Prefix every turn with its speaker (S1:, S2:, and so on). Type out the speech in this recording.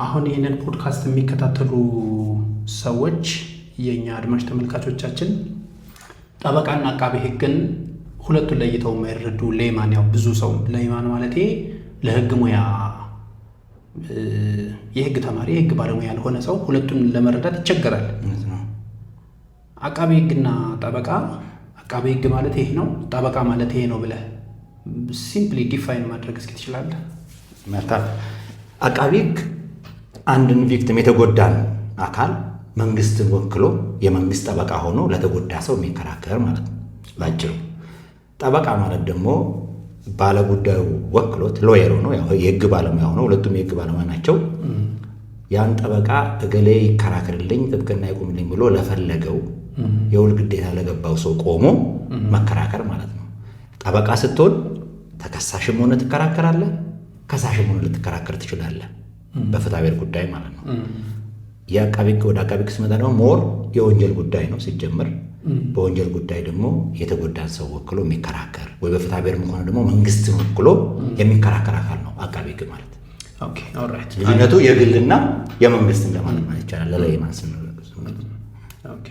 S1: አሁን ይህንን ፖድካስት የሚከታተሉ ሰዎች የኛ አድማጭ ተመልካቾቻችን ጠበቃና አቃቤ ሕግን ሁለቱን ለይተው የማይረዱ ሌማን ያው ብዙ ሰው ሌማን ማለት ለሕግ ሙያ የሕግ ተማሪ የሕግ ባለሙያ ያልሆነ ሰው ሁለቱን ለመረዳት ይቸገራል። አቃቤ ሕግና ጠበቃ አቃቤ ሕግ ማለት ይሄ ነው፣ ጠበቃ ማለት ይሄ ነው ብለህ ሲምፕሊ ዲፋይን ማድረግ እስኪ ትችላለህ?
S2: መልካም። አቃቤ ሕግ አንድን ቪክቲም የተጎዳን አካል መንግስትን ወክሎ የመንግስት ጠበቃ ሆኖ ለተጎዳ ሰው የሚከራከር ማለት ነው ባጭሩ። ጠበቃ ማለት ደግሞ ባለጉዳዩ ወክሎት ሎየር ሆኖ የህግ ባለሙያ ሆኖ ሁለቱም የህግ ባለሙያ ናቸው። ያን ጠበቃ እገሌ ይከራከርልኝ ጥብቅና ይቆምልኝ ብሎ ለፈለገው የውል ግዴታ ለገባው ሰው ቆሞ መከራከር ማለት ነው። ጠበቃ ስትሆን ተከሳሽም ሆነ ትከራከራለህ፣ ከሳሽም ሆነ ልትከራከር ትችላለህ በፍትሐብሔር ጉዳይ ማለት ነው። የአቃቤ ሕግ ወደ አቃቤ ሕግ ስመጣ ደግሞ ሞር የወንጀል ጉዳይ ነው ሲጀምር። በወንጀል ጉዳይ ደግሞ የተጎዳን ሰው ወክሎ የሚከራከር ወይ በፍትሐብሔር ከሆነ ደግሞ መንግስትን ወክሎ የሚከራከር አካል ነው አቃቤ ሕግ ማለት።
S1: ኦኬ ኦልራይት።
S2: ልዩነቱ የግልና የመንግስት እንደማለት ማለት ይቻላል ለለይማን ስንል።
S1: ኦኬ